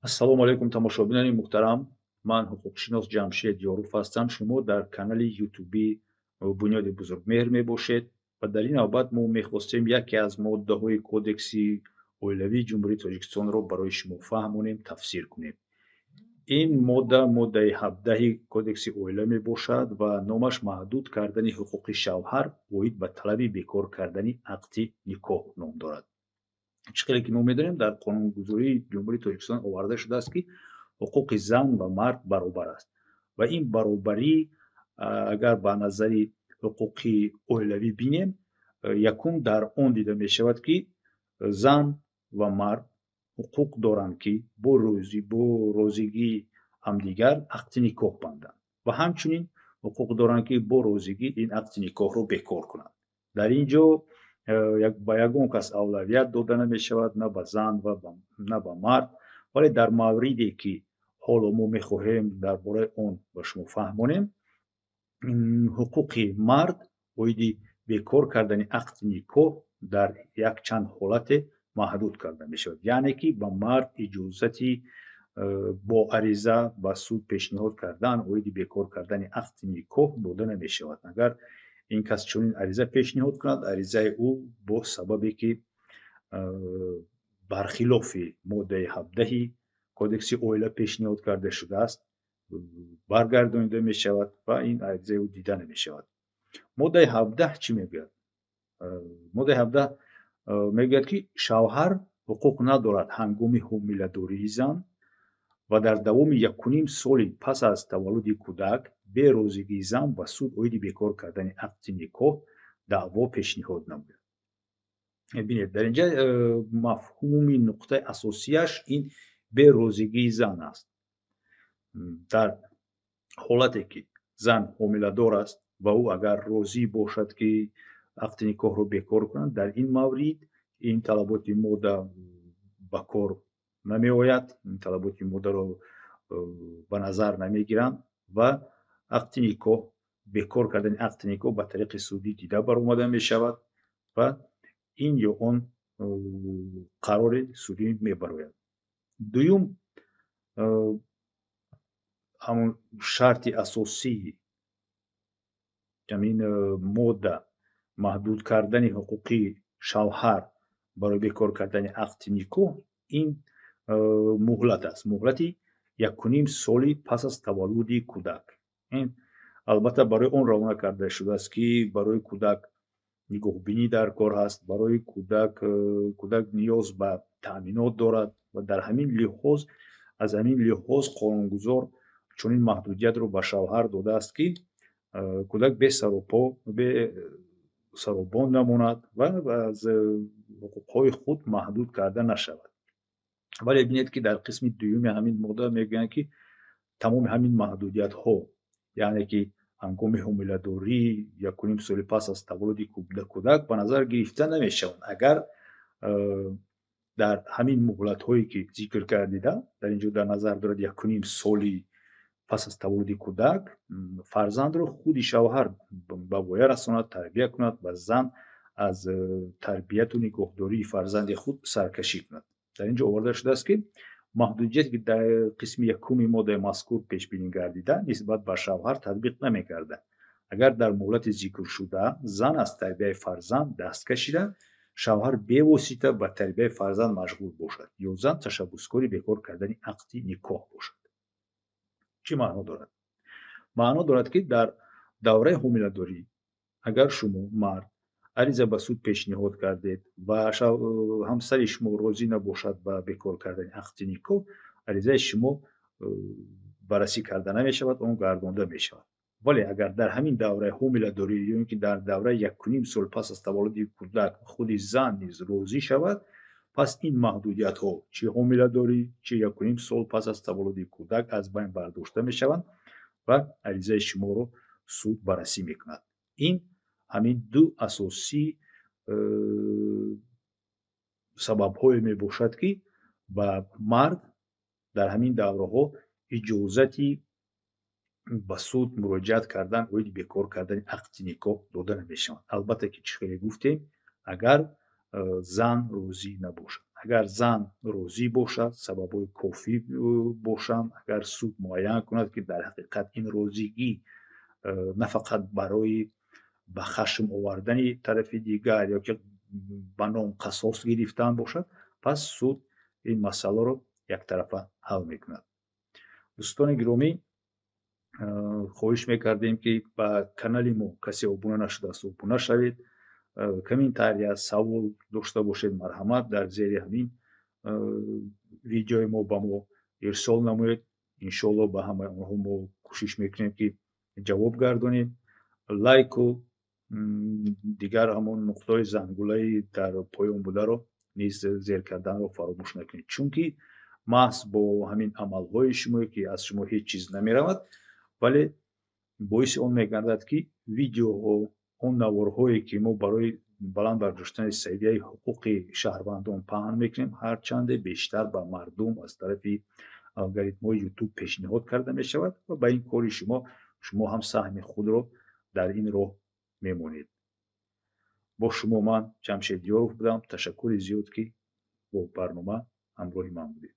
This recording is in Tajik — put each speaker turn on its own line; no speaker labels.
ассалому алайкум тамошобинони муҳтарам. Ман ҳуқуқшинос Ҷамшед Ёруф ҳастам. Шумо дар канали ютуби Бунёди Бузургмеҳр мебошед ва дар ин навбат мо мехостем яке аз моддаҳои Кодекси Оилавии Ҷумҳурии Тоҷикистонро барои шумо фаҳмонем, тафсир кунем. Ин модда моддаи 17 Кодекси Оила мебошад ва номаш маҳдуд кардани ҳуқуқи шавҳар оид ба талаби бекор кардани ақди никоҳ ном дорад. чӣ хеле ки мо медонем дар қонунгузории ҷумҳурии Тоҷикистон оварда шудааст, ки ҳуқуқи зан ва мард баробар аст ва ин баробарӣ агар ба назари ҳуқуқи оилавӣ бинем, якум дар он дида мешавад, ки зан ва мард ҳуқуқ доранд, ки бо розигии ҳамдигар ақди никоҳ банданд ва ҳамчунин ҳуқуқ доранд, ки бо розигӣ ин ақди никоҳро бекор кунанд. дар ин ҷо ба ягон кас авлавият дода намешавад, на ба зан ва на ба мард. вале дар мавриде ки ҳоло мо мехоҳем дар бораи он ба шумо фаҳмонем, ҳуқуқи мард оиди бекор кардани ақди никоҳ дар якчанд ҳолате маҳдуд карда мешавад. яъне ки ба мард иҷозати бо ариза ба суд пешниҳод кардан оиди бекор кардани ақди никоҳ дода намешавад. агар ин кас чунин ариза пешниҳод кунад, аризаи ӯ бо сабабе ки бархилофи моддаи 17 Кодекси Оила пешниҳод карда шудааст, баргардонида мешавад ва ин аризаи ӯ дида намешавад. моддаи 17 чӣ мегӯяд? моддаи 17 мегӯяд, ки шавҳар ҳуқуқ надорад ҳангоми ҳомиладории зан ва дар давоми 1.5 соли пас аз таваллуди кӯдак бе розигии зан ба суд оиди бекор кардани ақди никоҳ даъво пешниҳод намояд. бинед, дар инҷа мафҳуми нуқтаи асосияш ин бе розигии зан аст. дар ҳолате ки зан ҳомиладор аст ва ӯ агар розӣ бошад, ки ақди никоҳро бекор кунад, дар ин маврид ин талаботи модда ба кор намеояд, ин талаботи моддаро ба назар намегиранд ва ақди никоҳ, бекор кардани ақди никоҳ ба тариқи судӣ дида баромада мешавад ва ин ё он қарори судӣ мебарояд. дуюм, ҳамон шарти асосии ҳамин модда маҳдуд кардани ҳуқуқи шавҳар барои бекор кардани ақди никоҳ, ин муҳлат аст. муҳлати 1.5 соли пас аз таваллуди кӯдак. ин албатта барои он равона карда шудааст, ки барои кӯдак нигоҳбинӣ дар кор ҳаст, барои кӯдак ниёз ба таъминот дорад ва дар ҳамин лиҳоз, аз ҳамин лиҳоз қонунгузор чунин маҳдудиятро ба шавҳар додааст, ки кӯдак бесаробон намонад ва аз ҳуқуқҳои худ маҳдуд карда нашавад. вале бинед, ки дар қисми дуюми ҳамин модда мегӯянд, ки тамоми ҳамин маҳдудиятҳо, яъне ки ҳангоми ҳомиладорӣ 1.5 соли пас аз таваллуди кӯдак ба назар гирифта намешаванд, агар дар ҳамин муҳлатҳое ки зикр гардида, дар ин ҷо дар назар дорад 1.5 соли пас аз таваллуди кӯдак фарзандро худи шавҳар ба воя расонад, тарбия кунад ва зан аз тарбияту нигоҳдории фарзанди худ саркашӣ кунад. дар ин ҷо оварда шудааст, ки маҳдудияте ки дар қисми якуми моддаи мазкур пешбинӣ гардида нисбат ба шавҳар татбиқ намегардад. агар дар муҳлати зикршуда зан аз тарбияи фарзанд даст кашида, шавҳар бевосита ба тарбияи фарзанд машғул бошад ё зан ташаббускори бекор кардани ақди никоҳ бошад. чӣ маъно дорад? маъно дорад, ки дар давраи ҳомиладорӣ агар шумо мард ариза ба суд пешниҳод кардед ва ҳамсари шумо розӣ набошад ба бекор кардани ақди никоҳ, аризаи шумо баррасӣ карда намешавад, он гардонида мешавад. вале агар дар ҳамин давраи ҳомиладорӣ ё ин ки дар давраи 1.5 сол пас аз таваллуди кӯдак худи зан низ розӣ шавад, пас ин маҳдудиятҳо, чӣ ҳомиладорӣ, чӣ 1.5 сол пас аз таваллуди кӯдак аз байн бардошта мешаванд ва аризаи шуморо суд баррасӣ мекунад. ин ҳамин ду асосии сабабҳое мебошад, ки ба мард дар ҳамин давраҳо иҷозати ба суд муроҷиат кардан оиди бекор кардани ақди никоҳ дода намешавад. албатта ки чӣ хеле гуфтем, агар зан розӣ набошад. агар зан розӣ бошад, сабабҳои кофӣ бошанд, агар суд муайян кунад ки дар ҳақиқат ин розигӣ на фақат барои ба хашм овардани тарафи дигар ё ки ба ном қасос гирифтан бошад, пас суд ин масъаларо яктарафа ҳал мекунад. дӯстони гиромӣ, хоҳиш мекардем ки ба канали мо касе обуна нашудааст, обуна шавед. Комментария, савол дошта бошед, марҳамат, дар зери ҳамин видеои мо ба мо ирсол намоед. Иншоалло ба ҳамаи онҳо мо кӯшиш мекунем ки ҷавоб гардонем. Лайку дигар ҳамон нуқтаи зангулаи дар поён бударо низ зер карданро фаромӯш накунед, чунки маҳз бо ҳамин амалҳои шумо ки аз шумо ҳеҷ чиз намеравад, вале боиси он мегардад ки видеоҳо, он наворҳое ки мо барои баланд бардоштани савияи ҳуқуқи шаҳрвандон паҳн мекунем, ҳарчанде бештар ба мардум аз тарафи алгоритмҳои ютуб пешниҳод карда мешавад ва ба ин кори шумо ҳам саҳми худро дар ин роҳ мемонед. бо шумо ман Ҷамшед Ёров будам. Ташаккури зиёд ки бо барнома ҳамроҳи ман будед.